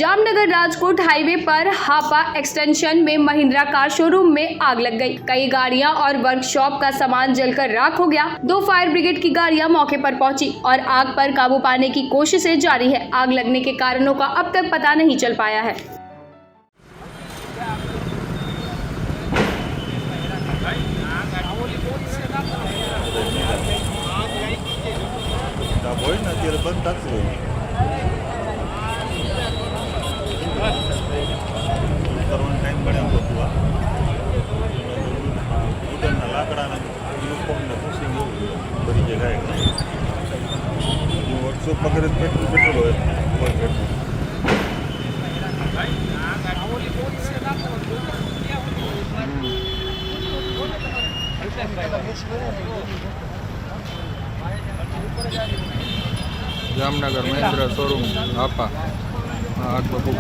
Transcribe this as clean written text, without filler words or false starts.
Jamnagar Rajkot highway पर हापा extension में Mahindra car showroom में आग लग गई। कई गाड़ियां और वर्कशॉप का सामान जलकर राख हो गया। 2 फायर ब्रिगेड की गाड़ियां मौके पर पहुंची और आग पर काबू पाने की कोशिशें जारी है। आग लगने के कारणों का अब तक पता नहीं चल पाया है। जामनगर महिंद्रा शोरूम हापा आग बबू